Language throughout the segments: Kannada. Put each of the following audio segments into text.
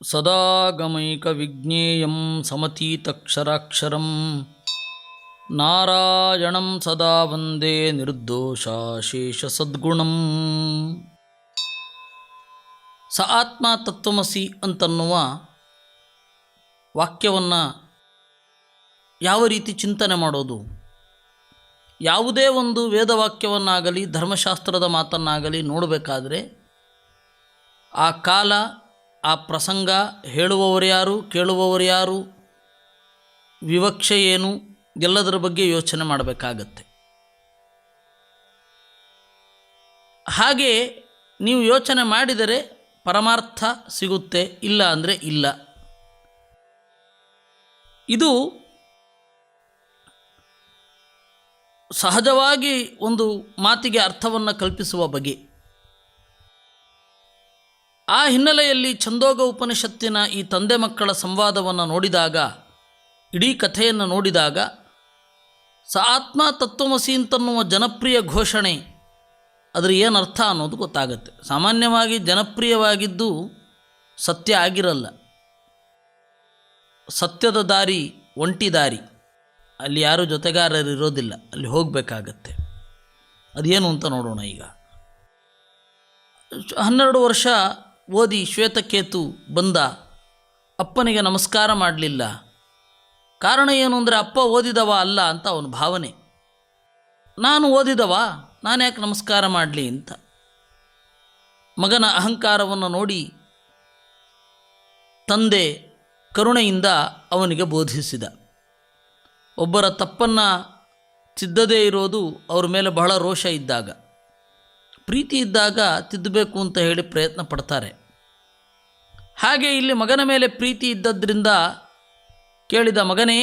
ಸದಾ ಗಮೈಕ ವಿಜ್ಞೇಯಂ ಸಮತೀತಕ್ಷರಾಕ್ಷರಂ ನಾರಾಯಣಂ ಸದಾ ವಂದೇ ನಿರ್ದೋಷಾಶೇಷ ಸದ್ಗುಣಂ. ಸ ಆತ್ಮ ತತ್ವಮಸಿ ಅಂತನ್ನುವ ವಾಕ್ಯವನ್ನು ಯಾವ ರೀತಿ ಚಿಂತನೆ ಮಾಡೋದು? ಯಾವುದೇ ಒಂದು ವೇದವಾಕ್ಯವನ್ನಾಗಲಿ ಧರ್ಮಶಾಸ್ತ್ರದ ಮಾತನ್ನಾಗಲಿ ನೋಡಬೇಕಾದ್ರೆ ಆ ಕಾಲ, ಆ ಪ್ರಸಂಗ, ಹೇಳುವವರು ಯಾರು, ಕೇಳುವವರು ಯಾರು, ವಿವಕ್ಷೆ ಏನು, ಎಲ್ಲದರ ಬಗ್ಗೆ ಯೋಚನೆ ಮಾಡಬೇಕಾಗತ್ತೆ. ಹಾಗೆ ನೀವು ಯೋಚನೆ ಮಾಡಿದರೆ ಪರಮಾರ್ಥ ಸಿಗುತ್ತೆ, ಇಲ್ಲ ಅಂದರೆ ಇಲ್ಲ. ಇದು ಸಹಜವಾಗಿ ಒಂದು ಮಾತಿಗೆ ಅರ್ಥವನ್ನು ಕಲ್ಪಿಸುವ ಬಗೆ. ಆ ಹಿನ್ನೆಲೆಯಲ್ಲಿ ಛಂದೋಗ ಉಪನಿಷತ್ತಿನ ಈ ತಂದೆ ಮಕ್ಕಳ ಸಂವಾದವನ್ನು ನೋಡಿದಾಗ, ಇಡೀ ಕಥೆಯನ್ನು ನೋಡಿದಾಗ, ಸ ಆತ್ಮ ತತ್ವಮಸಿ ಅಂತನ್ನುವ ಜನಪ್ರಿಯ ಘೋಷಣೆ ಅದರ ಏನು ಅರ್ಥ ಅನ್ನೋದು ಗೊತ್ತಾಗುತ್ತೆ. ಸಾಮಾನ್ಯವಾಗಿ ಜನಪ್ರಿಯವಾಗಿದ್ದು ಸತ್ಯ ಆಗಿರಲ್ಲ. ಸತ್ಯದ ದಾರಿ ಒಂಟಿ ದಾರಿ, ಅಲ್ಲಿ ಯಾರೂ ಜೊತೆಗಾರರು ಇರೋದಿಲ್ಲ, ಅಲ್ಲಿ ಹೋಗಬೇಕಾಗತ್ತೆ. ಅದೇನು ಅಂತ ನೋಡೋಣ. ಈಗ 12 ವರ್ಷ ಓದಿ ಶ್ವೇತಕೇತು ಬಂದ, ಅಪ್ಪನಿಗೆ ನಮಸ್ಕಾರ ಮಾಡಲಿಲ್ಲ. ಕಾರಣ ಏನು ಅಂದರೆ ಅಪ್ಪ ಓದಿದವ ಅಲ್ಲ ಅಂತ ಅವನ ಭಾವನೆ. ನಾನು ಓದಿದವ, ನಾನು ಯಾಕೆ ನಮಸ್ಕಾರ ಮಾಡಲಿ ಅಂತ. ಮಗನ ಅಹಂಕಾರವನ್ನು ನೋಡಿ ತಂದೆ ಕರುಣೆಯಿಂದ ಅವನಿಗೆ ಬೋಧಿಸಿದ. ಒಬ್ಬರ ತಪ್ಪನ್ನು ತಿದ್ದದೇ ಇರೋದು ಅವ್ರ ಮೇಲೆ ಬಹಳ ರೋಷ ಇದ್ದಾಗ, ಪ್ರೀತಿ ಇದ್ದಾಗ ತಿದ್ದಬೇಕು ಅಂತ ಹೇಳಿ ಪ್ರಯತ್ನ ಪಡ್ತಾರೆ. ಹಾಗೆ ಇಲ್ಲಿ ಮಗನ ಮೇಲೆ ಪ್ರೀತಿ ಇದ್ದದ್ರಿಂದ ಕೇಳಿದ, ಮಗನೇ,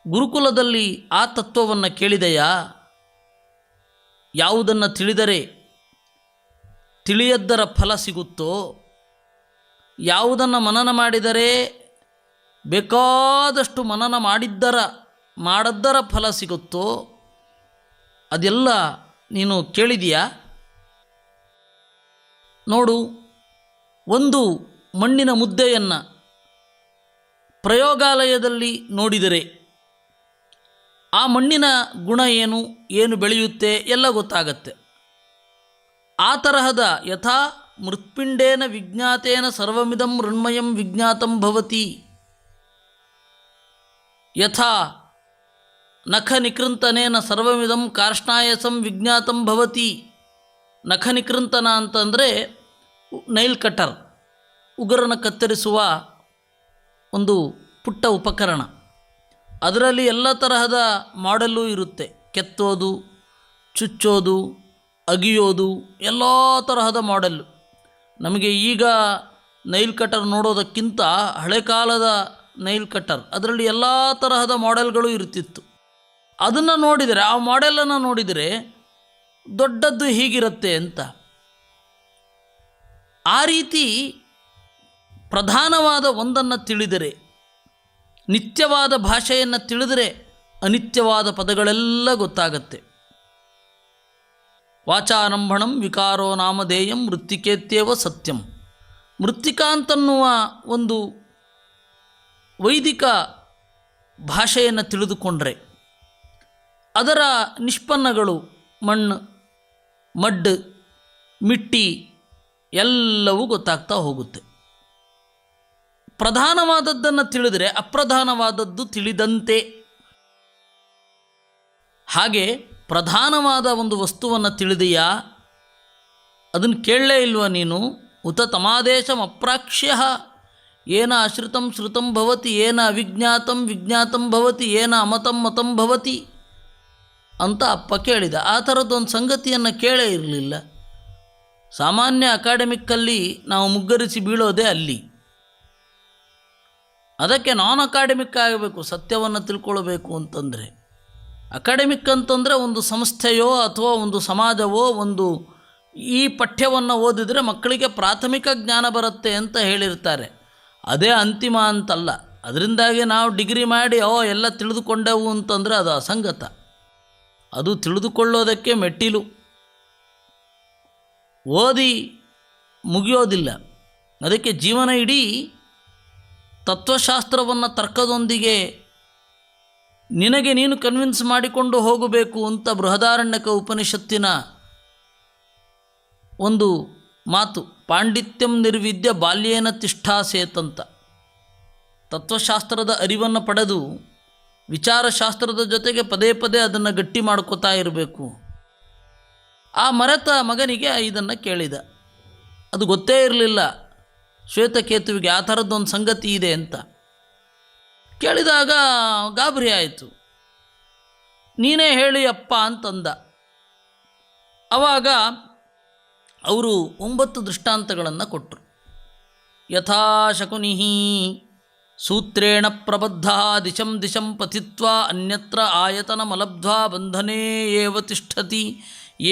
ಗುರುಕುಲದಲ್ಲಿ ಆ ತತ್ವವನ್ನು ಕೇಳಿದೆಯಾ? ಯಾವುದನ್ನು ತಿಳಿದರೆ ತಿಳಿಯದ್ದರ ಫಲ ಸಿಗುತ್ತೋ, ಯಾವುದನ್ನು ಮನನ ಮಾಡಿದರೆ ಬೇಕಾದಷ್ಟು ಮನನ ಮಾಡದ್ದರ ಫಲ ಸಿಗುತ್ತೋ ಅದೆಲ್ಲ ನೀನು ಕೇಳಿದೀಯಾ? ನೋಡು, ಒಂದು ಮಣ್ಣಿನ ಮುದ್ದೆಯನ್ನು ಪ್ರಯೋಗಾಲಯದಲ್ಲಿ ನೋಡಿದರೆ ಆ ಮಣ್ಣಿನ ಗುಣ ಏನು, ಏನು ಬೆಳೆಯುತ್ತೆ ಎಲ್ಲ ಗೊತ್ತಾಗತ್ತೆ. ಆ ತರಹದ ಯಥಾ ಮೃತ್ಪಿಂಡೇನ ವಿಜ್ಞಾತೇನ ಸರ್ವಮಿದಂ ಮೃಣ್ಮಯಂ ವಿಜ್ಞಾತಂ ಭವತಿ, ಯಥಾ ನಖ ನಿಕೃಂತನೇನ ಸರ್ವಮಿದಂ ಕಾರ್ಷ್ಣಾಯಸಂ ವಿಜ್ಞಾತಂ ಭವತಿ. ನಖ ನಿಕೃಂತನ ಅಂತಂದರೆ ನೈಲ್ ಕಟರ್, ಉಗುರನ್ನು ಕತ್ತರಿಸುವ ಒಂದು ಪುಟ್ಟ ಉಪಕರಣ. ಅದರಲ್ಲಿ ಎಲ್ಲ ತರಹದ ಮಾಡೆಲ್ಲೂ ಇರುತ್ತೆ. ಕೆತ್ತೋದು, ಚುಚ್ಚೋದು, ಅಗಿಯೋದು, ಎಲ್ಲ ತರಹದ ಮಾಡೆಲ್ಲು. ನಮಗೆ ಈಗ ನೈಲ್ ಕಟರ್ ನೋಡೋದಕ್ಕಿಂತ ಹಳೆ ಕಾಲದ ನೈಲ್ ಕಟರ್, ಅದರಲ್ಲಿ ಎಲ್ಲ ತರಹದ ಮಾಡೆಲ್ಗಳು ಇರ್ತಿತ್ತು. ಅದನ್ನು ನೋಡಿದರೆ, ಆ ಮಾಡೆಲನ್ನು ನೋಡಿದರೆ ದೊಡ್ಡದ್ದು ಹೀಗಿರುತ್ತೆ ಅಂತ. ಆ ರೀತಿ ಪ್ರಧಾನವಾದ ಒಂದನ್ನು ತಿಳಿದರೆ, ನಿತ್ಯವಾದ ಭಾಷೆಯನ್ನು ತಿಳಿದರೆ ಅನಿತ್ಯವಾದ ಪದಗಳೆಲ್ಲ ಗೊತ್ತಾಗತ್ತೆ. ವಾಚಾರಂಭಣಂ ವಿಕಾರೋ ನಾಮಧೇಯಂ ಮೃತ್ತಿಕೇತ್ಯೇವ ಸತ್ಯಂ. ಮೃತ್ತಿಕಾ ಅಂತನ್ನುವ ಒಂದು ವೈದಿಕ ಭಾಷೆಯನ್ನು ತಿಳಿದುಕೊಂಡ್ರೆ ಅದರ ನಿಷ್ಪನ್ನಗಳು ಮಣ್ಣು, ಮಡ್, ಮಿಟ್ಟಿ ಎಲ್ಲವೂ ಗೊತ್ತಾಗ್ತಾ ಹೋಗುತ್ತೆ. ಪ್ರಧಾನವಾದದ್ದನ್ನು ತಿಳಿದರೆ ಅಪ್ರಧಾನವಾದದ್ದು ತಿಳಿದಂತೆ. ಹಾಗೆ ಪ್ರಧಾನವಾದ ಒಂದು ವಸ್ತುವನ್ನು ತಿಳಿದೆಯಾ? ಅದನ್ನು ಕೇಳಲೇ ಇಲ್ವ ನೀನು? ಉತ ತಮಾದೇಶಂ ಅಪ್ರಾಕ್ಷ್ಯ ಏನ ಅಶ್ರುತಂ ಶ್ರುತಂ ಭವತಿ, ಏನ ಅವಿಜ್ಞಾತಂ ವಿಜ್ಞಾತಂ ಭವತಿ, ಏನ ಅಮತಂ ಮತಂ ಭವತಿ ಅಂತ ಅಪ್ಪ ಕೇಳಿದ. ಆ ಥರದ್ದೊಂದು ಸಂಗತಿಯನ್ನು ಕೇಳೇ ಇರಲಿಲ್ಲ. ಸಾಮಾನ್ಯ ಅಕಾಡೆಮಿಕ್ಕಲ್ಲಿ ನಾವು ಮುಗ್ಗರಿಸಿ ಬೀಳೋದೇ ಅಲ್ಲಿ. ಅದಕ್ಕೆ ನಾನ್ ಅಕಾಡೆಮಿಕ್ ಆಗಬೇಕು, ಸತ್ಯವನ್ನು ತಿಳ್ಕೊಳ್ಬೇಕು ಅಂತಂದರೆ. ಅಕಾಡೆಮಿಕ್ ಅಂತಂದರೆ ಒಂದು ಸಂಸ್ಥೆಯೋ ಅಥವಾ ಒಂದು ಸಮಾಜವೋ ಒಂದು ಈ ಪಠ್ಯವನ್ನು ಓದಿದರೆ ಮಕ್ಕಳಿಗೆ ಪ್ರಾಥಮಿಕ ಜ್ಞಾನ ಬರುತ್ತೆ ಅಂತ ಹೇಳಿರ್ತಾರೆ. ಅದೇ ಅಂತಿಮ ಅಂತಲ್ಲ. ಅದರಿಂದಾಗಿ ನಾವು ಡಿಗ್ರಿ ಮಾಡಿ ಎಲ್ಲ ತಿಳಿದುಕೊಂಡೆವು ಅಂತಂದರೆ ಅದು ಅಸಂಗತ. ಅದು ತಿಳಿದುಕೊಳ್ಳೋದಕ್ಕೆ ಮೆಟ್ಟಿಲು. ಓದಿ ಮುಗಿಯೋದಿಲ್ಲ. ಅದಕ್ಕೆ ಜೀವನ ಇಡೀ ತತ್ವಶಾಸ್ತ್ರವನ್ನು ತರ್ಕದೊಂದಿಗೆ ನಿನಗೆ ನೀನು ಕನ್ವಿನ್ಸ್ ಮಾಡಿಕೊಂಡು ಹೋಗಬೇಕು ಅಂತ ಬೃಹದಾರಣ್ಯಕ ಉಪನಿಷತ್ತಿನ ಒಂದು ಮಾತು, ಪಾಂಡಿತ್ಯಂ ನಿರ್ವಿದ್ಯ ಬಾಲ್ಯೇನ ತಿಷ್ಠಾಸೇತಂತ. ತತ್ವಶಾಸ್ತ್ರದ ಅರಿವನ್ನು ಪಡೆದು ವಿಚಾರಶಾಸ್ತ್ರದ ಜೊತೆಗೆ ಪದೇ ಪದೇ ಅದನ್ನು ಗಟ್ಟಿ ಮಾಡ್ಕೋತಾ ಇರಬೇಕು. ಆ ಮರೆತ ಮಗನಿಗೆ ಇದನ್ನು ಕೇಳಿದ. ಅದು ಗೊತ್ತೇ ಇರಲಿಲ್ಲ ಶ್ವೇತಕೇತುವಿಗೆ ಆ ಥರದ್ದೊಂದು ಸಂಗತಿ ಇದೆ ಅಂತ. ಕೇಳಿದಾಗ ಗಾಬರಿ ಆಯಿತು. ನೀನೇ ಹೇಳಿ ಅಪ್ಪ ಅಂತಂದ. ಆವಾಗ ಅವರು 9 ದೃಷ್ಟಾಂತಗಳನ್ನು ಕೊಟ್ಟರು. ಯಥಾ ಶಕುನಿ ಸೂತ್ರೇಣ ಪ್ರಬದ್ಧ ದಿಶಂ ದಿಶಂ ಪತಿತ್ವಾ ಅನ್ಯತ್ರ ಆಯತನಮಲಬ್ಧ್ವಾ ಬಂಧನೇ ಏವ ತಿಷ್ಠತಿ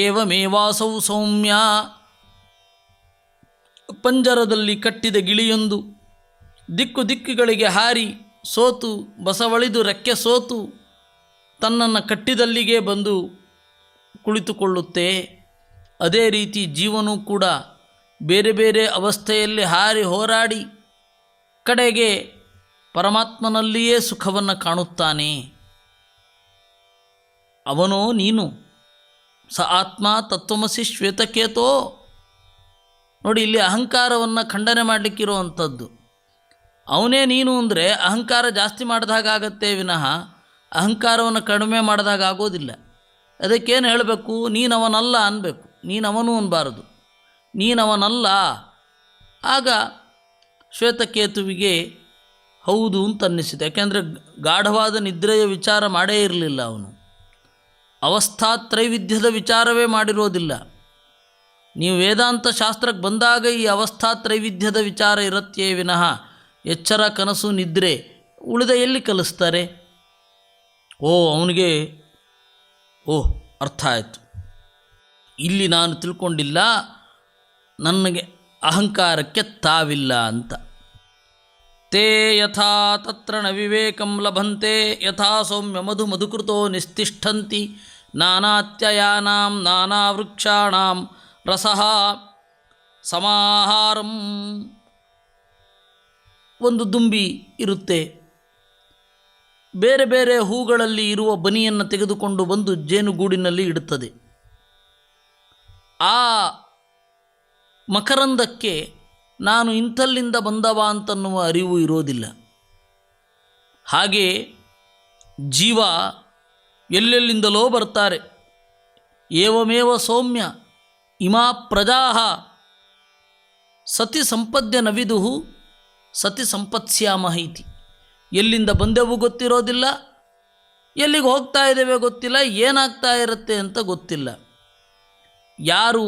ಏವಮೇವಾಸೌ ಸೌಮ್ಯ. ಪಂಜರದಲ್ಲಿ ಕಟ್ಟಿದ ಗಿಳಿಯೊಂದು ದಿಕ್ಕು ದಿಕ್ಕುಗಳಿಗೆ ಹಾರಿ ಸೋತು ಬಸವಳಿದು ರೆಕ್ಕೆ ಸೋತು ತನ್ನನ್ನು ಕಟ್ಟಿದಲ್ಲಿಗೆ ಬಂದು ಕುಳಿತುಕೊಳ್ಳುತ್ತೆ. ಅದೇ ರೀತಿ ಜೀವನೂ ಕೂಡ ಬೇರೆ ಬೇರೆ ಅವಸ್ಥೆಯಲ್ಲಿ ಹಾರಿ ಹೋರಾಡಿ ಕಡೆಗೆ ಪರಮಾತ್ಮನಲ್ಲಿಯೇ ಸುಖವನ್ನು ಕಾಣುತ್ತಾನೆ. ಅವನೋ ನೀನು ಸ ಆತ್ಮ ತತ್ವಮಸಿ ಶ್ವೇತಕೇತೋ. ನೋಡಿ, ಇಲ್ಲಿ ಅಹಂಕಾರವನ್ನು ಖಂಡನೆ ಮಾಡಲಿಕ್ಕಿರುವಂಥದ್ದು. ಅವನೇ ನೀನು ಅಂದರೆ ಅಹಂಕಾರ ಜಾಸ್ತಿ ಮಾಡಿದಾಗತ್ತೆ ವಿನಃ ಅಹಂಕಾರವನ್ನು ಕಡಿಮೆ ಮಾಡಿದಾಗ ಆಗೋದಿಲ್ಲ. ಅದಕ್ಕೇನು ಹೇಳಬೇಕು? ನೀನವನಲ್ಲ ಅನ್ನಬೇಕು. ನೀನವನು ಅನ್ನಬಾರದು, ನೀನವನಲ್ಲ. ಆಗ ಶ್ವೇತಕೇತುವಿಗೆ ಹೌದು ಅಂತ ಅನ್ನಿಸಿದೆ. ಯಾಕೆಂದರೆ ಗಾಢವಾದ ನಿದ್ರೆಯ ವಿಚಾರ ಮಾಡೇ ಇರಲಿಲ್ಲ ಅವನು. ಅವಸ್ಥಾತ್ರೈವಿಧ್ಯದ ವಿಚಾರವೇ ಮಾಡಿರೋದಿಲ್ಲ. ನೀವು ವೇದಾಂತ ಶಾಸ್ತ್ರಕ್ಕೆ ಬಂದಾಗ ಈ ಅವಸ್ಥಾತ್ರೈವಿಧ್ಯದ ವಿಚಾರ ಇರತ್ತೇ ವಿನಃ ಎಚ್ಚರ ಕನಸು ನಿದ್ರೆ ಉಳಿದ ಎಲ್ಲಿ ಕಲಿಸ್ತಾರೆ? ಅವನಿಗೆ ಅರ್ಥ ಆಯಿತು. ಇಲ್ಲಿ ನಾನು ತಿಳ್ಕೊಂಡಿಲ್ಲ, ನನಗೆ ಅಹಂಕಾರಕ್ಕೆ ತಾವಿಲ್ಲ ಅಂತ. ತೇ ಯಥಾ ತತ್ರ ನ ವಿವೇಕಂ ಲಭಂತೆ ಯಥಾ ಸೌಮ್ಯ ಮಧು ಮಧುಕೃತೋ ನಿಸ್ತಿಷ್ಠಂತಿ ನಾನಾತ್ಯಯಾನಾಂ ನಾನಾವೃಕ್ಷಾಣಾಂ ರಸಃ ಸಮಾಹಾರಂ. ಒಂದು ದುಂಬಿ ಇರುತ್ತೆ, ಬೇರೆ ಬೇರೆ ಹೂಗಳಲ್ಲಿ ಇರುವ ಬನಿಯನ್ನು ತೆಗೆದುಕೊಂಡು ಬಂದು ಜೇನುಗೂಡಿನಲ್ಲಿ ಇಡುತ್ತದೆ. ಆ ಮಕರಂದಕ್ಕೆ ನಾನು ಇಂಥಲ್ಲಿಂದ ಬಂದವ ಅಂತನ್ನುವ ಅರಿವು ಇರೋದಿಲ್ಲ. ಹಾಗೆ ಜೀವ ಎಲ್ಲೆಲ್ಲಿಂದಲೋ ಬರ್ತಾರೆ. ಏವಮೇವ ಸೌಮ್ಯ ಇಮಾ ಪ್ರಜಾಃ ಸತಿ ಸಂಪದ್ಯ ನವಿದುಹು ಸತಿ ಸಂಪತ್ಸ್ಯಾಮಹ ಇತಿ. ಎಲ್ಲಿಂದ ಬಂದೆವು ಗೊತ್ತಿರೋದಿಲ್ಲ, ಎಲ್ಲಿಗೆ ಹೋಗ್ತಾ ಇದ್ದೇವೆ ಗೊತ್ತಿಲ್ಲ, ಏನಾಗ್ತಾ ಇರುತ್ತೆ ಅಂತ ಗೊತ್ತಿಲ್ಲ. ಯಾರು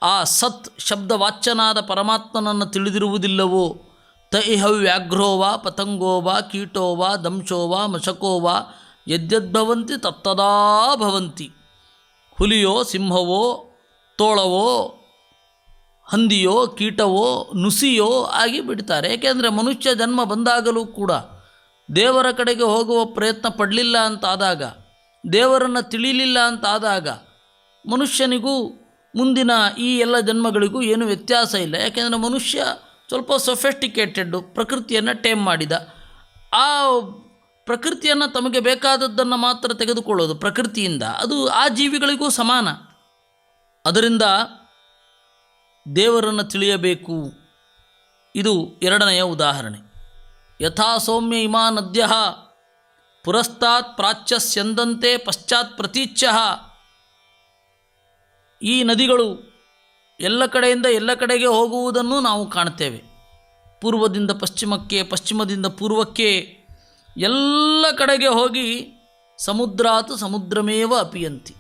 ಆ ಸತ್ ಶಬ್ದವಾಚ್ಯನಾದ ಪರಮಾತ್ಮನನ್ನು ತಿಳಿದಿರುವುದಿಲ್ಲವೋ ತ ಇಹ ವ್ಯಾಘ್ರೋ ವಾ ಪತಂಗೋ ವಾ ಕೀಟೋ ವಾ ದಂಶೋ ವಾ ಮಶಕೋ ವಾ ಯದ್ಯದ್ಭವಂತಿ ತತ್ತದಾ ಭವಂತಿ. ಹುಲಿಯೋ ಸಿಂಹವೋ ತೋಳವೋ ಹಂದಿಯೋ ಕೀಟವೋ ನುಸಿಯೋ ಆಗಿ ಬಿಡ್ತಾರೆ. ಏಕೆಂದರೆ ಮನುಷ್ಯ ಜನ್ಮ ಬಂದಾಗಲೂ ಕೂಡ ದೇವರ ಕಡೆಗೆ ಹೋಗುವ ಪ್ರಯತ್ನ ಪಡಲಿಲ್ಲ ಅಂತಾದಾಗ, ದೇವರನ್ನು ತಿಳಿಲಿಲ್ಲ ಅಂತಾದಾಗ ಮನುಷ್ಯನಿಗೂ ಮುಂದಿನ ಈ ಎಲ್ಲ ಜನ್ಮಗಳಿಗೂ ಏನು ವ್ಯತ್ಯಾಸ ಇಲ್ಲ. ಯಾಕೆಂದರೆ ಮನುಷ್ಯ ಸ್ವಲ್ಪ ಸೊಫೆಸ್ಟಿಕೇಟೆಡ್ಡು, ಪ್ರಕೃತಿಯನ್ನು ಟೇಮ್ ಮಾಡಿದ. ಆ ಪ್ರಕೃತಿಯನ್ನು ತಮಗೆ ಬೇಕಾದದ್ದನ್ನು ಮಾತ್ರ ತೆಗೆದುಕೊಳ್ಳೋದು ಪ್ರಕೃತಿಯಿಂದ, ಅದು ಆ ಜೀವಿಗಳಿಗೂ ಸಮಾನ. ಅದರಿಂದ ದೇವರನ್ನು ತಿಳಿಯಬೇಕು. ಇದು ಎರಡನೆಯ ಉದಾಹರಣೆ. ಯಥಾ ಸೌಮ್ಯ ಇಮಾ ನದ್ಯ ಪುರಸ್ತಾತ್ ಪ್ರಾಚ್ಯ ಸ್ಯಂದಂತೆ ಪಶ್ಚಾತ್ ಪ್ರತೀಚ್ಯ. ಈ ನದಿಗಳು ಎಲ್ಲ ಕಡೆಯಿಂದ ಎಲ್ಲ ಕಡೆಗೆ ಹೋಗುವುದನ್ನು ನಾವು ಕಾಣ್ತೇವೆ. ಪೂರ್ವದಿಂದ ಪಶ್ಚಿಮಕ್ಕೆ, ಪಶ್ಚಿಮದಿಂದ ಪೂರ್ವಕ್ಕೆ, ಎಲ್ಲ ಕಡೆಗೆ ಹೋಗಿ ಸಮುದ್ರಾತ್ ಸಮುದ್ರಮೇವ ಅಪಿಯಂತಿ.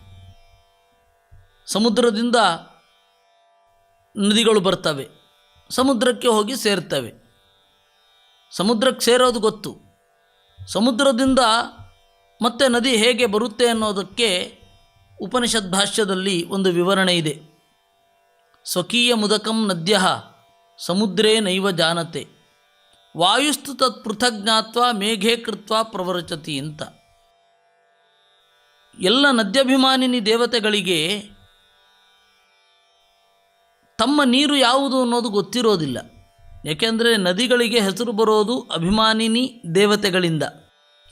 ಸಮುದ್ರದಿಂದ ನದಿಗಳು ಬರ್ತವೆ, ಸಮುದ್ರಕ್ಕೆ ಹೋಗಿ ಸೇರ್ತವೆ. ಸಮುದ್ರಕ್ಕೆ ಸೇರೋದು ಗೊತ್ತು, ಸಮುದ್ರದಿಂದ ಮತ್ತು ನದಿ ಹೇಗೆ ಬರುತ್ತೆ ಅನ್ನೋದಕ್ಕೆ ಉಪನಿಷತ್ ಭಾಷ್ಯದಲ್ಲಿ ಒಂದು ವಿವರಣೆ ಇದೆ. ಸ್ವಕೀಯ ಮುದಕಂ ನದ್ಯ ಸಮುದ್ರೇ ನೈವ ಜಾನತೆ ವಾಯುಸ್ತು ತತ್ ಪೃಥಗ್ ಜ್ಞಾತ್ವ ಮೇಘೇ ಕೃತ್ವ ಪ್ರವರಚತಿ ಅಂತ. ಎಲ್ಲ ನದ್ಯಾಭಿಮಾನಿನಿ ದೇವತೆಗಳಿಗೆ ತಮ್ಮ ನೀರು ಯಾವುದು ಅನ್ನೋದು ಗೊತ್ತಿರೋದಿಲ್ಲ. ಏಕೆಂದರೆ ನದಿಗಳಿಗೆ ಹೆಸರು ಬರೋದು ಅಭಿಮಾನಿನಿ ದೇವತೆಗಳಿಂದ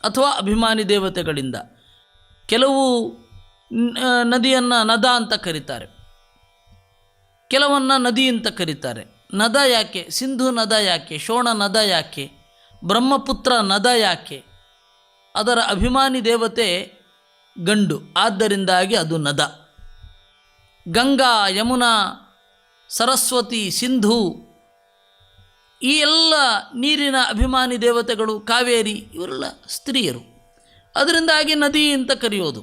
ಅಥವಾ ಅಭಿಮಾನಿ ದೇವತೆಗಳಿಂದ. ಕೆಲವು ನದಿಯನ್ನು ನದ ಅಂತ ಕರೀತಾರೆ, ಕೆಲವನ್ನು ನದಿ ಅಂತ ಕರೀತಾರೆ. ನದ ಯಾಕೆ? ಸಿಂಧು ನದ ಯಾಕೆ? ಶೋಣ ನದ ಯಾಕೆ? ಬ್ರಹ್ಮಪುತ್ರ ನದ ಯಾಕೆ? ಅದರ ಅಭಿಮಾನಿ ದೇವತೆ ಗಂಡು, ಆದ್ದರಿಂದಾಗಿ ಅದು ನದ. ಗಂಗಾ, ಯಮುನಾ, ಸರಸ್ವತಿ, ಸಿಂಧು ಈ ಎಲ್ಲ ನೀರಿನ ಅಭಿಮಾನಿ ದೇವತೆಗಳು, ಕಾವೇರಿ ಇವರೆಲ್ಲ ಸ್ತ್ರೀಯರು, ಅದರಿಂದಾಗಿ ನದಿ ಅಂತ ಕರೆಯೋದು.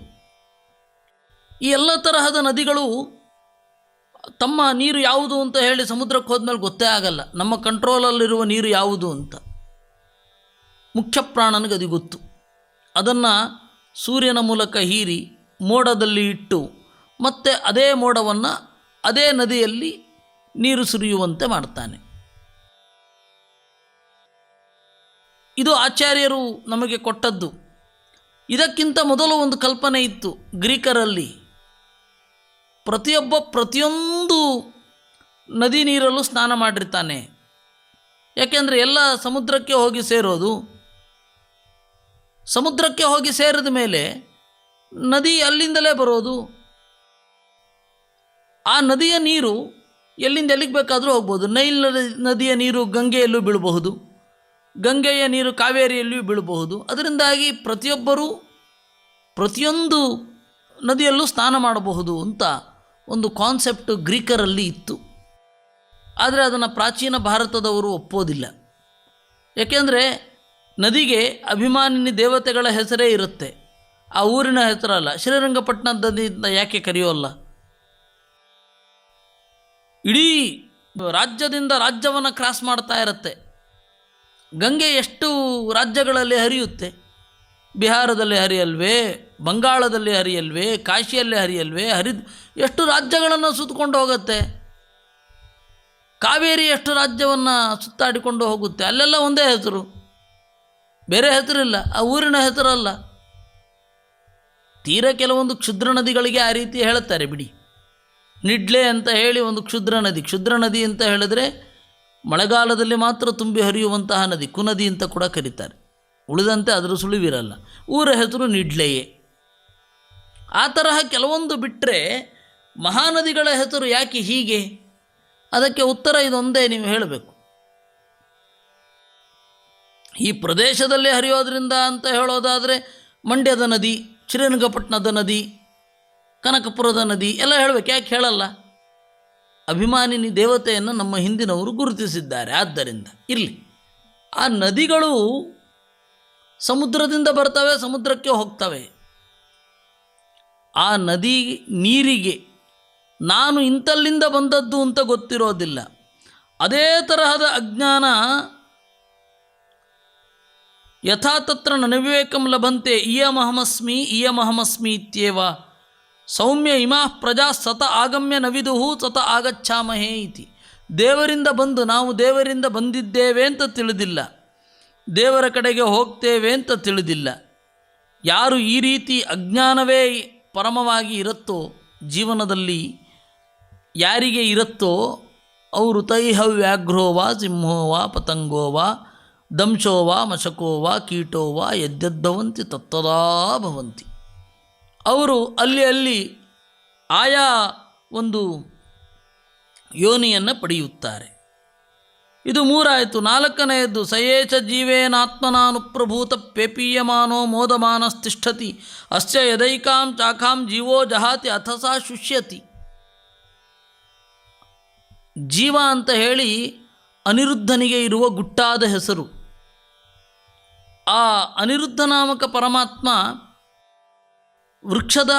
ಈ ಎಲ್ಲ ತರಹದ ನದಿಗಳು ತಮ್ಮ ನೀರು ಯಾವುದು ಅಂತ ಹೇಳಿ ಸಮುದ್ರಕ್ಕೆ ಹೋದ್ಮೇಲೆ ಗೊತ್ತೇ ಆಗಲ್ಲ. ನಮ್ಮ ಕಂಟ್ರೋಲಲ್ಲಿರುವ ನೀರು ಯಾವುದು ಅಂತ ಮುಖ್ಯ ಪ್ರಾಣನಿಗೆ ಅದು ಗೊತ್ತು. ಅದನ್ನು ಸೂರ್ಯನ ಮೂಲಕ ಹೀರಿ ಮೋಡದಲ್ಲಿ ಇಟ್ಟು ಮತ್ತೆ ಅದೇ ಮೋಡವನ್ನು ಅದೇ ನದಿಯಲ್ಲಿ ನೀರು ಸುರಿಯುವಂತೆ ಮಾಡ್ತಾನೆ. ಇದು ಆಚಾರ್ಯರು ನಮಗೆ ಕೊಟ್ಟದ್ದು. ಇದಕ್ಕಿಂತ ಮೊದಲು ಒಂದು ಕಲ್ಪನೆ ಇತ್ತು ಗ್ರೀಕರಲ್ಲಿ. ಪ್ರತಿಯೊಂದು ನದಿ ನೀರಲ್ಲೂ ಸ್ನಾನ ಮಾಡಿರ್ತಾನೆ. ಯಾಕೆಂದರೆ ಎಲ್ಲ ಸಮುದ್ರಕ್ಕೆ ಹೋಗಿ ಸೇರೋದು. ಸಮುದ್ರಕ್ಕೆ ಹೋಗಿ ಸೇರಿದ ಮೇಲೆ ನದಿ ಅಲ್ಲಿಂದಲೇ ಬರೋದು. ಆ ನದಿಯ ನೀರು ಎಲ್ಲಿಂದ ಎಲ್ಲಿಗೆ ಬೇಕಾದರೂ ಹೋಗ್ಬೋದು. ನೈಲ್ ನದಿಯ ನೀರು ಗಂಗೆಯಲ್ಲೂ ಬೀಳಬಹುದು, ಗಂಗೆಯ ನೀರು ಕಾವೇರಿಯಲ್ಲಿಯೂ ಬೀಳಬಹುದು. ಅದರಿಂದಾಗಿ ಪ್ರತಿಯೊಬ್ಬರೂ ಪ್ರತಿಯೊಂದು ನದಿಯಲ್ಲೂ ಸ್ನಾನ ಮಾಡಬಹುದು ಅಂತ ಒಂದು ಕಾನ್ಸೆಪ್ಟ್ ಗ್ರೀಕರಲ್ಲಿ ಇತ್ತು. ಆದರೆ ಅದನ್ನು ಪ್ರಾಚೀನ ಭಾರತದವರು ಒಪ್ಪೋದಿಲ್ಲ. ಏಕೆಂದರೆ ನದಿಗೆ ಅಭಿಮಾನಿನಿ ದೇವತೆಗಳ ಹೆಸರೇ ಇರುತ್ತೆ, ಆ ಊರಿನ ಹೆಸರಲ್ಲ. ಶ್ರೀರಂಗಪಟ್ಟಣ ನದಿಯಿಂದ ಯಾಕೆ ಕರೆಯೋಲ್ಲ? ಇಡೀ ರಾಜ್ಯದಿಂದ ರಾಜ್ಯವನ್ನು ಕ್ರಾಸ್ ಮಾಡ್ತಾ ಇರುತ್ತೆ. ಗಂಗೆ ಎಷ್ಟು ರಾಜ್ಯಗಳಲ್ಲಿ ಹರಿಯುತ್ತೆ? ಬಿಹಾರದಲ್ಲಿ ಹರಿಯಲ್ವೇ, ಬಂಗಾಳದಲ್ಲಿ ಹರಿಯಲ್ವೇ, ಕಾಶಿಯಲ್ಲಿ ಹರಿಯಲ್ವೇ? ಎಷ್ಟು ರಾಜ್ಯಗಳನ್ನು ಸುತ್ತಕೊಂಡು ಹೋಗುತ್ತೆ. ಕಾವೇರಿ ಎಷ್ಟು ರಾಜ್ಯವನ್ನು ಸುತ್ತಾಡಿಕೊಂಡು ಹೋಗುತ್ತೆ. ಅಲ್ಲೆಲ್ಲ ಒಂದೇ ಹೆಸರು, ಬೇರೆ ಹೆಸರಿಲ್ಲ, ಆ ಊರಿನ ಹೆಸರಲ್ಲ. ತೀರ ಕೆಲವೊಂದು ಕ್ಷುದ್ರ ನದಿಗಳಿಗೆ ಆ ರೀತಿ ಹೇಳುತ್ತಾರೆ ಬಿಡಿ. ನಿಡ್ಲೆ ಅಂತ ಹೇಳಿ ಒಂದು ಕ್ಷುದ್ರ ನದಿ ಅಂತ ಹೇಳಿದ್ರೆ ಮಳೆಗಾಲದಲ್ಲಿ ಮಾತ್ರ ತುಂಬಿ ಹರಿಯುವಂತಹ ನದಿ, ಕುನದಿ ಅಂತ ಕೂಡ ಕರೀತಾರೆ. ಉಳಿದಂತೆ ಅದರ ಸುಳಿವಿರಲ್ಲ. ಊರ ಹೆಸರು ನಿಡ್ಲೆಯೇ. ಆ ತರಹ ಕೆಲವೊಂದು ಬಿಟ್ಟರೆ ಮಹಾನದಿಗಳ ಹೆಸರು ಯಾಕೆ ಹೀಗೆ? ಅದಕ್ಕೆ ಉತ್ತರ ಇದೊಂದೇ ನೀವು ಹೇಳಬೇಕು. ಈ ಪ್ರದೇಶದಲ್ಲಿ ಹರಿಯೋದ್ರಿಂದ ಅಂತ ಹೇಳೋದಾದರೆ ಮಂಡ್ಯದ ನದಿ, ಶ್ರೀರಂಗಪಟ್ಟಣದ ನದಿ, ಕನಕಪುರದ ನದಿ ಎಲ್ಲ ಹೇಳಬೇಕು. ಯಾಕೆ ಹೇಳಲ್ಲ? ಅಭಿಮಾನಿನಿ ದೇವತೆಯನ್ನು ನಮ್ಮ ಹಿಂದಿನವರು ಗುರುತಿಸಿದ್ದಾರೆ. ಆದ್ದರಿಂದ ಇರಲಿ. ಆ ನದಿಗಳು ಸಮುದ್ರದಿಂದ ಬರ್ತವೆ, ಸಮುದ್ರಕ್ಕೆ ಹೋಗ್ತವೆ. ಆ ನದಿ ನೀರಿಗೆ ನಾನು ಇಂಥಲ್ಲಿಂದ ಬಂದದ್ದು ಅಂತ ಗೊತ್ತಿರೋದಿಲ್ಲ. ಅದೇ ತರಹದ ಅಜ್ಞಾನ ಯಥಾ ತತ್ರ ನವಿವೇಕಂ ಲಭಂತೆ ಇಯಮಹಮಸ್ಮಿ ಇತ್ಯೇವ ಸೌಮ್ಯ ಇಮಾ ಪ್ರಜಾ ಸತ ಆಗಮ್ಯ ನವಿದುಹು ಸತ ಆಗಚ್ಛಾಮಹೇ ಇತಿ. ದೇವರಿಂದ ಬಂದು ನಾವು ದೇವರಿಂದ ಬಂದಿದ್ದೇವೆ ಅಂತ ತಿಳಿದಿಲ್ಲ, ದೇವರ ಕಡೆಗೆ ಹೋಗ್ತೇವೆ ಅಂತ ತಿಳಿದಿಲ್ಲ. ಯಾರು ಈ ರೀತಿ ಅಜ್ಞಾನವೇ ಪರಮವಾಗಿ ಇರುತ್ತೋ ಜೀವನದಲ್ಲಿ, ಯಾರಿಗೆ ಇರುತ್ತೋ ಅವರು ತೈಹವ್ಯಾಘ್ರೋ ವಾ ಸಿಂಹೋ ವಾ ಪತಂಗೋ ವಾ ದಂಶೋ ವಾ ಮಶಕೋ ವಾ ಕೀಟೋ ವಾ ಯದ್ಯದ್ಭವಂತಿ ತತ್ತದಾ ಭವಂತಿ. ಅವರು ಅಲ್ಲಿ ಆಯಾ ಒಂದು ಯೋನಿಯನ್ನು ಪಡೆಯುತ್ತಾರೆ. ಇದು ಮೂರಾಯಿತು. ನಾಲ್ಕನೆಯದ್ದು ಸಯೇಚ ಜೀವೇನಾತ್ಮನಾನುಪ್ರಭೂತ ಪೇಪೀಯಮಾನೋ ಮೋದಮಾನಸ್ತಿಷ್ಠತಿ ಅಸ್ಯ ಯದೈಕಾಂ ಚಾಖಾಂ ಜೀವೋ ಜಹಾತಿ ಅಥಸಾ ಶುಷ್ಯತಿ. ಜೀವ ಅಂತ ಹೇಳಿ ಅನಿರುದ್ಧನಿಗೆ ಇರುವ ಗುಟ್ಟಾದ ಹೆಸರು. ಆ ಅನಿರುದ್ಧ ನಾಮಕ ಪರಮಾತ್ಮ ವೃಕ್ಷದ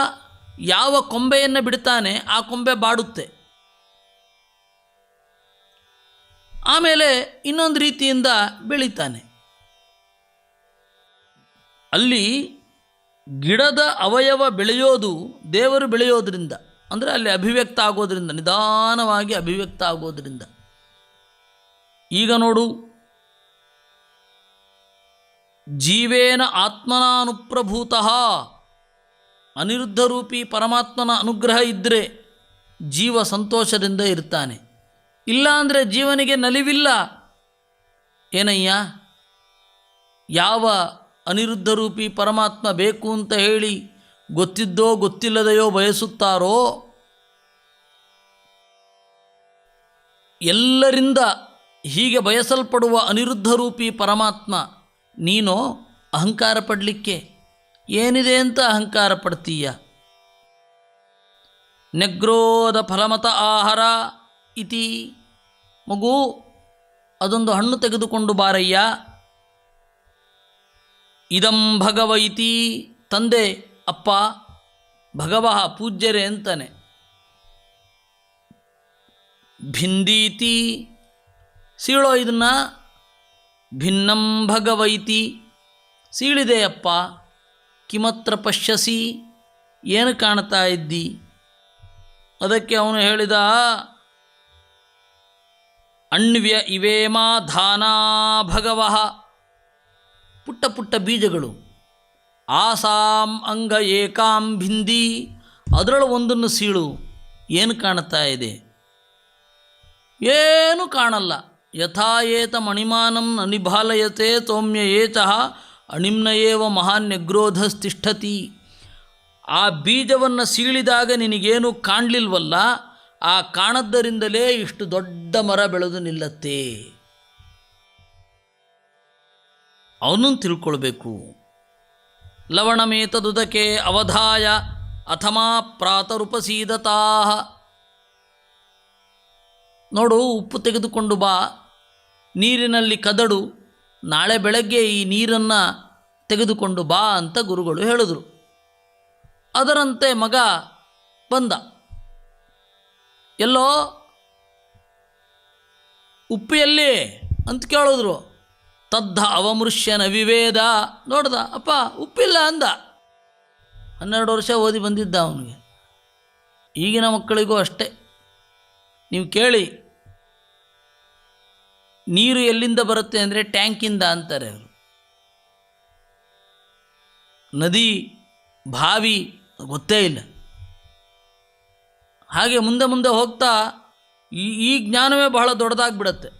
ಯಾವ ಕೊಂಬೆಯನ್ನು ಬಿಡ್ತಾನೆ ಆ ಕೊಂಬೆ ಬಾಡುತ್ತೆ. ಆಮೇಲೆ ಇನ್ನೊಂದು ರೀತಿಯಿಂದ ಬೆಳೀತಾನೆ. ಅಲ್ಲಿ ಗಿಡದ ಅವಯವ ಬೆಳೆಯೋದು ದೇವರು ಬೆಳೆಯೋದ್ರಿಂದ, ಅಂದರೆ ಅಲ್ಲಿ ಅಭಿವ್ಯಕ್ತ ಆಗೋದ್ರಿಂದ, ನಿಧಾನವಾಗಿ ಅಭಿವ್ಯಕ್ತ ಆಗೋದ್ರಿಂದ. ಈಗ ನೋಡು, ಜೀವೇನ ಆತ್ಮನಾನುಪ್ರಭೂತಃ, ಅನಿರುದ್ಧ ರೂಪಿ ಪರಮಾತ್ಮನ ಅನುಗ್ರಹ ಇದ್ದರೆ ಜೀವ ಸಂತೋಷದಿಂದ ಇರ್ತಾನೆ. ಇಲ್ಲ ಅಂದರೆ ಜೀವನಿಗೆ ನಲಿವಿಲ್ಲ. ಏನಯ್ಯ, ಯಾವ ಅನಿರುದ್ಧ ರೂಪಿ ಪರಮಾತ್ಮ ಬೇಕು ಅಂತ ಹೇಳಿ ಗೊತ್ತಿದ್ದೋ ಗೊತ್ತಿಲ್ಲದೆಯೋ ಬಯಸುತ್ತಾರೋ, ಎಲ್ಲರಿಂದ ಹೀಗೆ ಬಯಸಲ್ಪಡುವ ಅನಿರುದ್ಧ ರೂಪಿ ಪರಮಾತ್ಮ ನೀನು ಅಹಂಕಾರ ಪಡಲಿಕ್ಕೆ ಏನಿದೆ ಅಂತ ಅಹಂಕಾರ ಪಡ್ತೀಯ? ನೆಗ್ರೋಧ ಫಲಮತ ಆಹಾರ ಇತಿ, ಮಗು ಅದೊಂದು ಹಣ್ಣು ತೆಗೆದುಕೊಂಡು ಬಾರಯ್ಯ. ಇದಂ ಭಗವ ಇತಿ, ತಂದೆ ಅಪ್ಪ ಭಗವಃ ಪೂಜ್ಯರೇ ಅಂತಾನೆ. ಭಿಂದೀತಿ, ಸೀಳೋ ಇದನ್ನು. ಭಿನ್ನಂ ಭಗವೈತಿ, ಸೀಳಿದೆಯಪ್ಪ. ಕಿಮತ್ರ ಪಶ್ಯಸಿ, ಏನು ಕಾಣ್ತಾ ಇದ್ದಿ? ಅದಕ್ಕೆ ಅವನು ಹೇಳಿದ, ಅಣ್ವ್ಯ ಇವೇಮಾ ಧಾನಾ ಭಗವಃ, ಪುಟ್ಟ ಪುಟ್ಟ ಬೀಜಗಳು. ಆಸಾಂ ಅಂಗ ಏಕಾಂ ಭಿಂದಿ, ಅದರೊಳ ಒಂದನ್ನು ಸೀಳು. ಏನು ಕಾಣ್ತಾ ಇದೆ? ಏನು ಕಾಣಲ್ಲ. ಯಥಾ ಏತ ಮಣಿಮಾನಂ ನ ನಿಭಾಲಯತೆ ಸೌಮ್ಯ ಏಚಃ ಅಣಿಮ್ನ ಏವ ಮಹಾನ್ಯಗ್ರೋಧಸ್ತಿಷ್ಠತಿ. ಆ ಬೀಜವನ್ನು ಸೀಳಿದಾಗ ನಿನಗೇನು ಕಾಣಲಿಲ್ವಲ್ಲ, ಆ ಕಾಣದ್ದರಿಂದಲೇ ಇಷ್ಟು ದೊಡ್ಡ ಮರ ಬೆಳೆದು ನಿಲ್ಲತ್ತೆ. ಅವನನ್ನು ತಿಳ್ಕೊಳ್ಬೇಕು. ಲವಣಮೇತದುದಕೆ ಅವಧಾಯ ಅಥಮಾ ಪ್ರಾತರುಪಸೀದತಾ. ನೋಡು, ಉಪ್ಪು ತೆಗೆದುಕೊಂಡು ಬಾ, ನೀರಿನಲ್ಲಿ ಕದಡು, ನಾಳೆ ಬೆಳಗ್ಗೆ ಈ ನೀರನ್ನು ತೆಗೆದುಕೊಂಡು ಬಾ ಅಂತ ಗುರುಗಳು ಹೇಳಿದರು. ಅದರಂತೆ ಮಗ ಬಂದ. ಎಲ್ಲೋ ಉಪ್ಪು ಎಲ್ಲಿ ಅಂತ ಕೇಳಿದ್ರು. ತದ್ಧ ಅವಮೃಶ್ಯನ ವಿವೇದ, ನೋಡ್ದ, ಅಪ್ಪ ಉಪ್ಪಿಲ್ಲ ಅಂದ. 12 ವರ್ಷ ಓದಿ ಬಂದಿದ್ದ ಅವನಿಗೆ. ಈಗಿನ ಮಕ್ಕಳಿಗೂ ಅಷ್ಟೇ. ನೀವು ಕೇಳಿ, ನೀರು ಎಲ್ಲಿಂದ ಬರುತ್ತೆ ಅಂದರೆ ಟ್ಯಾಂಕಿಂದ ಅಂತಾರೆ ಅವರು. ನದಿ, ಬಾವಿ ಗೊತ್ತೇ ಇಲ್ಲ. ಹಾಗೆ ಮುಂದೆ ಮುಂದೆ ಹೋಗ್ತಾ ಈ ಜ್ಞಾನವೇ ಬಹಳ ದೊಡ್ಡದಾಗ್ಬಿಡತ್ತೆ.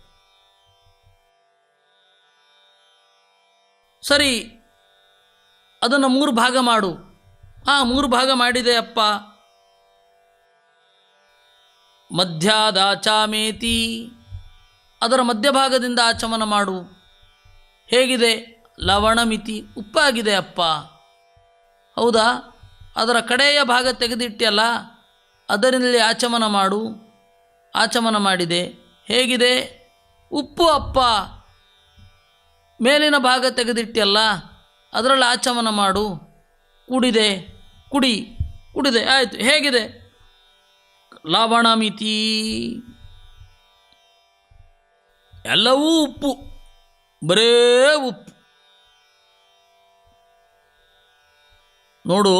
ಸರಿ, ಅದನ್ನು 3 ಭಾಗ ಮಾಡು. 3 ಭಾಗ ಮಾಡಿದೆ ಅಪ್ಪ. ಮಧ್ಯಾದಾಚಾಮೇತಿ, ಅದರ ಮಧ್ಯಭಾಗದಿಂದ ಆಚಮನ ಮಾಡು. ಹೇಗಿದೆ? ಲವಣಮಿತಿ, ಉಪ್ಪಾಗಿದೆ ಅಪ್ಪ. ಹೌದಾ? ಅದರ ಕಡೆಯ ಭಾಗ ತೆಗೆದಿಟ್ಟಿಯಲ್ಲ, ಅದರಲ್ಲಿ ಆಚಮನ ಮಾಡು. ಆಚಮನ ಮಾಡಿದೆ. ಹೇಗಿದೆ? ಉಪ್ಪು ಅಪ್ಪ. ಮೇಲಿನ ಭಾಗ ತೆಗೆದಿಟ್ಟಿಯಲ್ಲ, ಅದರಲ್ಲಿ ಆಚಮನ ಮಾಡು. ಕುಡಿದೆ. ಕುಡಿದೆ. ಆಯಿತು. ಹೇಗಿದೆ? ಲವಣಮಿತಿ. ಎಲ್ಲವೂ ಉಪ್ಪು, ಬರೇ ಉಪ್ಪು. ನೋಡು,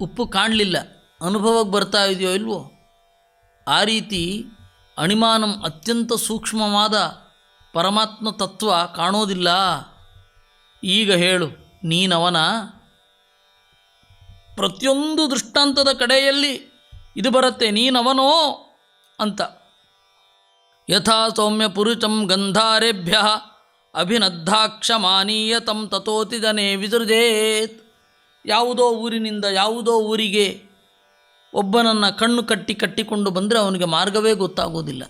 ಉಪ್ಪು ಕಾಣಲಿಲ್ಲ, ಅನುಭವಕ್ಕೆ ಬರ್ತಾ ಇದೆಯೋ ಇಲ್ವೋ? ಆ ರೀತಿ ಅಣಿಮಾನಂ, ಅತ್ಯಂತ ಸೂಕ್ಷ್ಮವಾದ ಪರಮಾತ್ಮ ತತ್ವ ಕಾಣೋದಿಲ್ಲ. ಈಗ ಹೇಳು, ನೀನವನ? ಪ್ರತಿಯೊಂದು ದೃಷ್ಟಾಂತದ ಕಡೆಯಲ್ಲಿ ಇದು ಬರುತ್ತೆ, ನೀನವನೋ ಅಂತ. ಯಥಾ ಸೌಮ್ಯ ಪುರುಷಂ ಗಂಧಾರೇಭ್ಯ ಅಭಿನದ್ಧಾಕ್ಷಮಾನೀಯತಂ ತತೋತಿ ಜನೇ ವಿಸೃಜೇತ್. ಯಾವುದೋ ಊರಿನಿಂದ ಯಾವುದೋ ಊರಿಗೆ ಒಬ್ಬನನ್ನು ಕಣ್ಣು ಕಟ್ಟಿಕೊಂಡು ಬಂದರೆ ಅವನಿಗೆ ಮಾರ್ಗವೇ ಗೊತ್ತಾಗೋದಿಲ್ಲ.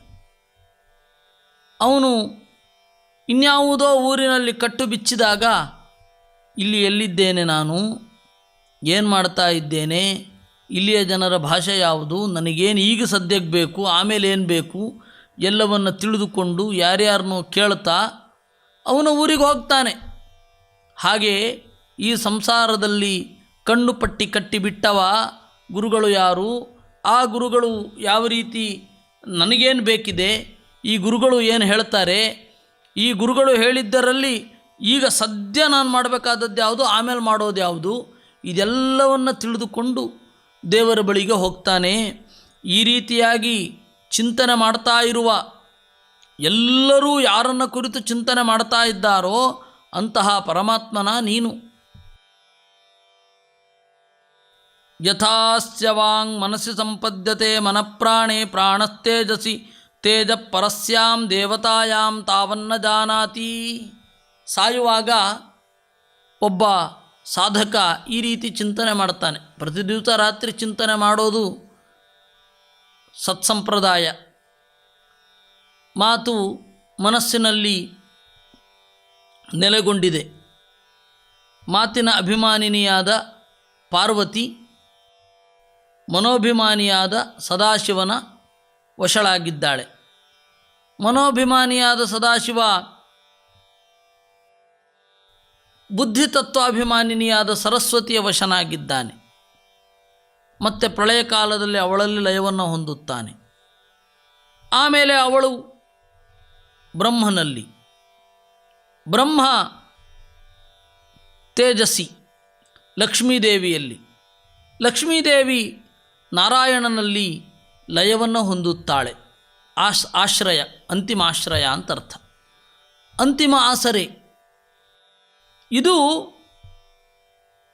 ಅವನು ಇನ್ಯಾವುದೋ ಊರಿನಲ್ಲಿ ಕಟ್ಟು ಬಿಚ್ಚಿದಾಗ, ಇಲ್ಲಿ ಎಲ್ಲಿದ್ದೇನೆ ನಾನು, ಏನು ಮಾಡ್ತಾ ಇದ್ದೇನೆ, ಇಲ್ಲಿಯ ಜನರ ಭಾಷೆ ಯಾವುದು, ನನಗೇನು ಈಗ ಸದ್ಯಕ್ಕೆ ಬೇಕು, ಆಮೇಲೆ ಏನು ಬೇಕು, ಎಲ್ಲವನ್ನು ತಿಳಿದುಕೊಂಡು ಯಾರ್ಯಾರನ್ನೋ ಕೇಳ್ತಾ ಅವನ ಊರಿಗೆ ಹೋಗ್ತಾನೆ. ಹಾಗೆ ಈ ಸಂಸಾರದಲ್ಲಿ ಕಣ್ಣು ಪಟ್ಟಿ ಕಟ್ಟಿಬಿಟ್ಟವ ಗುರುಗಳು ಯಾರು, ಆ ಗುರುಗಳು ಯಾವ ರೀತಿ, ನನಗೇನು ಬೇಕಿದೆ, ಈ ಗುರುಗಳು ಏನು ಹೇಳ್ತಾರೆ, ಈ ಗುರುಗಳು ಹೇಳಿದ್ದರಲ್ಲಿ ಈಗ ಸದ್ಯ ನಾನು ಮಾಡಬೇಕಾದದ್ದು ಯಾವುದು, ಆಮೇಲೆ ಮಾಡೋದು ಯಾವುದು, ಇದೆಲ್ಲವನ್ನು ತಿಳಿದುಕೊಂಡು ದೇವರ ಬಳಿಗೆ ಹೋಗ್ತಾನೆ. ಈ ರೀತಿಯಾಗಿ ಚಿಂತನೆ ಮಾಡ್ತಾ ಇರುವ ಎಲ್ಲರೂ ಯಾರನ್ನು ಕುರಿತು ಚಿಂತನೆ ಮಾಡ್ತಾ ಇದ್ದಾರೋ ಅಂತಹ ಪರಮಾತ್ಮನ ನೀನು. ಯಥಾಸ್ಯ ವಾಂಗ್ ಮನಸ್ಸಿ ಸಂಪದ್ಯತೆ ಮನಃಪ್ರಾಣೇ ಪ್ರಾಣಸ್ತೇಜಸಿ ತೇಜ ಪರಸ್ಯಾಂ ದೇವತಾಯಾಂ ತಾವನ್ನ ಜಾನಾತಿ. ಸಾಯುವಾಗ ಒಬ್ಬ ಸಾಧಕ ಈ ರೀತಿ ಚಿಂತನೆ ಮಾಡ್ತಾನೆ. ಪ್ರತಿ ದಿವಸ ರಾತ್ರಿ ಚಿಂತನೆ ಮಾಡೋದು ಸತ್ಸಂಪ್ರದಾಯ. ಮಾತು ಮನಸ್ಸಿನಲ್ಲಿ ನೆಲೆಗೊಂಡಿದೆ. ಮಾತಿನ ಅಭಿಮಾನಿನಿಯಾದ ಪಾರ್ವತಿ ಮನೋಭಿಮಾನಿಯಾದ ಸದಾಶಿವನ ವಶಳಾಗಿದ್ದಾಳೆ. ಮನೋಭಿಮಾನಿಯಾದ ಸದಾಶಿವ ಬುದ್ಧಿತತ್ವಾಭಿಮಾನಿನಿಯಾದ ಸರಸ್ವತಿಯ ವಶನಾಗಿದ್ದಾನೆ. ಮತ್ತು ಪ್ರಳಯ ಕಾಲದಲ್ಲಿ ಅವಳಲ್ಲಿ ಲಯವನ್ನು ಹೊಂದುತ್ತಾನೆ. ಆಮೇಲೆ ಅವಳು ಬ್ರಹ್ಮನಲ್ಲಿ, ಬ್ರಹ್ಮ ತೇಜಸ್ಸಿ ಲಕ್ಷ್ಮೀದೇವಿಯಲ್ಲಿ, ಲಕ್ಷ್ಮೀದೇವಿ ನಾರಾಯಣನಲ್ಲಿ ಲಯವನ್ನು ಹೊಂದುತ್ತಾಳೆ. ಆಶ್ರಯ, ಅಂತಿಮ ಆಶ್ರಯ ಅಂತ ಅರ್ಥ, ಅಂತಿಮ ಆಸರೆ. ಇದು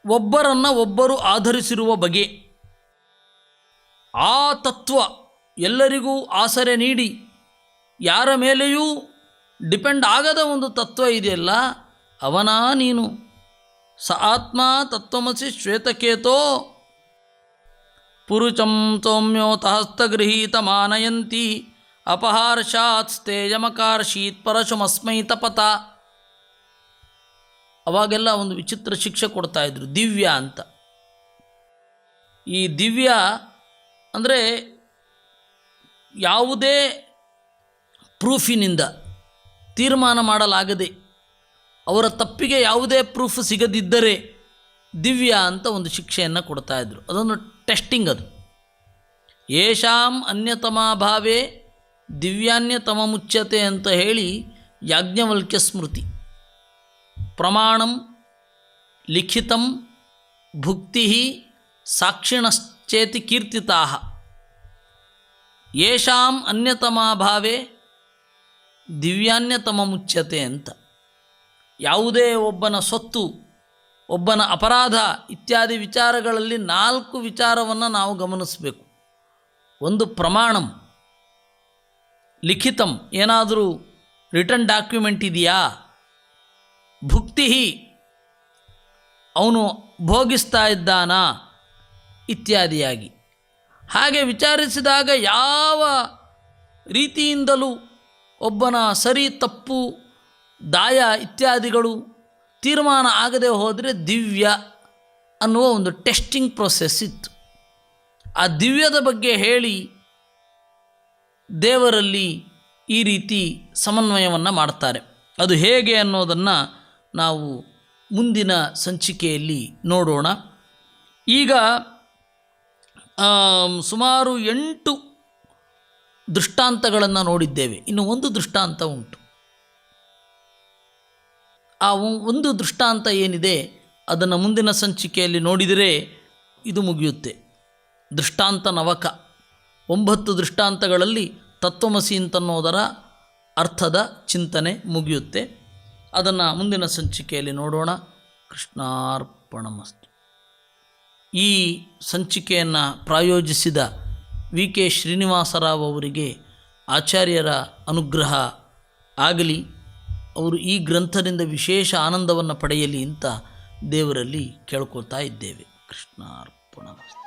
ಒಬ್ಬರನ್ನು ಒಬ್ಬರು ಆಧರಿಸಿರುವ ಬಗೆ. ಆ ತತ್ವ ಎಲ್ಲರಿಗೂ ಆಸರೆ ನೀಡಿ ಯಾರ ಮೇಲೆಯೂ ಡಿಪೆಂಡ್ ಆಗದ ಒಂದು ತತ್ವ ಇದೆಯಲ್ಲ, ಅವನಾ ನೀನು. ಸ ಆತ್ಮ ತತ್ವಮಸಿ ಶ್ವೇತಕೇತೋ ಪುರುಷಂ ಸೌಮ್ಯೋತ ಹಸ್ತಗೃಹೀತ ಮಾನಯಂತಿ ಅಪಹಾರ್ಷಾತ್ ಸ್ಥೇಯಮಕಾರ್ಷೀತ್ ಪರಶುಮಸ್ಮೈ ತಪತ. ಅವಾಗೆಲ್ಲ ಒಂದು ವಿಚಿತ್ರ ಶಿಕ್ಷೆ ಕೊಡ್ತಾಯಿದ್ರು, ದಿವ್ಯ ಅಂತ. ಈ ದಿವ್ಯ ಅಂದರೆ ಯಾವುದೇ ಪ್ರೂಫಿನಿಂದ ತೀರ್ಮಾನ ಮಾಡಲಾಗದೆ, ಅವರ ತಪ್ಪಿಗೆ ಯಾವುದೇ ಪ್ರೂಫ್ ಸಿಗದಿದ್ದರೆ ದಿವ್ಯ ಅಂತ ಒಂದು ಶಿಕ್ಷೆಯನ್ನು ಕೊಡ್ತಾಯಿದ್ರು. ಅದೊಂದು ಟೆಸ್ಟಿಂಗ್. ಅದು ಯೇಷಾಂ ಅನ್ಯತಮಾ ಭಾವೇ ದಿವ್ಯಾನ್ಯತಮ ಮುಚ್ಯತೆ ಅಂತ ಹೇಳಿ ಯಾಜ್ಞವಲ್ಕ್ಯ ಸ್ಮೃತಿ. ಪ್ರಮಾಣಂ ಲಿಖಿತಂ ಭುಕ್ತಿ ಸಾಕ್ಷಿಣಶ್ಚೇತಿ ಕೀರ್ತಿತಾ ಯೇಷಾಂ ಅನ್ಯತಮಾ ಭಾವೇ ದಿವ್ಯಾನ್ಯತಮ ಮುಚ್ಯತೆ ಅಂತ. ಯಾವುದೇ ಒಬ್ಬನ ಸೊತ್ತು, ಒಬ್ಬನ ಅಪರಾಧ ಇತ್ಯಾದಿ ವಿಚಾರಗಳಲ್ಲಿ 4 ವಿಚಾರವನ್ನು ನಾವು ಗಮನಿಸಬೇಕು. ಒಂದು ಪ್ರಮಾಣಂ, ಲಿಖಿತಂ, ಏನಾದರೂ ರಿಟರ್ನ್ ಡಾಕ್ಯುಮೆಂಟ್ ಇದೆಯಾ, ಭುಕ್ತಿ, ಅವನು ಭೋಗಿಸ್ತಾ ಇದ್ದಾನಾ ಇತ್ಯಾದಿಯಾಗಿ. ಹಾಗೆ ವಿಚಾರಿಸಿದಾಗ ಯಾವ ರೀತಿಯಿಂದಲೂ ಒಬ್ಬನ ಸರಿ ತಪ್ಪು ದಾಯ ಇತ್ಯಾದಿಗಳು ತೀರ್ಮಾನ ಆಗದೆ ಹೋದರೆ ದಿವ್ಯ ಅನ್ನುವ ಒಂದು ಟೆಸ್ಟಿಂಗ್ ಪ್ರೊಸೆಸ್ ಇತ್ತು. ಆ ದಿವ್ಯದ ಬಗ್ಗೆ ಹೇಳಿ ದೇವರಲ್ಲಿ ಈ ರೀತಿ ಸಮನ್ವಯವನ್ನು ಮಾಡ್ತಾರೆ. ಅದು ಹೇಗೆ ಅನ್ನೋದನ್ನು ನಾವು ಮುಂದಿನ ಸಂಚಿಕೆಯಲ್ಲಿ ನೋಡೋಣ. ಈಗ ಸುಮಾರು 8 ದೃಷ್ಟಾಂತಗಳನ್ನು ನೋಡಿದ್ದೇವೆ. ಇನ್ನು ಒಂದು ದೃಷ್ಟಾಂತ ಉಂಟು. ಆ ಒಂದು ದೃಷ್ಟಾಂತ ಏನಿದೆ ಅದನ್ನು ಮುಂದಿನ ಸಂಚಿಕೆಯಲ್ಲಿ ನೋಡಿದರೆ ಇದು ಮುಗಿಯುತ್ತೆ. ದೃಷ್ಟಾಂತ ನವಕ, 9 ದೃಷ್ಟಾಂತಗಳಲ್ಲಿ ತತ್ವಮಸಿ ಅಂತನ್ನೋದರ ಅರ್ಥದ ಚಿಂತನೆ ಮುಗಿಯುತ್ತೆ. ಅದನ್ನು ಮುಂದಿನ ಸಂಚಿಕೆಯಲ್ಲಿ ನೋಡೋಣ. ಕೃಷ್ಣಾರ್ಪಣಮಸ್ತು. ಈ ಸಂಚಿಕೆಯನ್ನು ಪ್ರಾಯೋಜಿಸಿದ ವಿ.ಕೆ. ಶ್ರೀನಿವಾಸರಾವ್ ಅವರಿಗೆ ಆಚಾರ್ಯರ ಅನುಗ್ರಹ ಆಗಲಿ, ಅವರು ಈ ಗ್ರಂಥದಿಂದ ವಿಶೇಷ ಆನಂದವನ್ನು ಪಡೆಯಲಿ ಅಂತ ದೇವರಲ್ಲಿ ಕೇಳ್ಕೊಳ್ತಾ ಇದ್ದೇವೆ. ಕೃಷ್ಣಾರ್ಪಣಮಸ್ತು.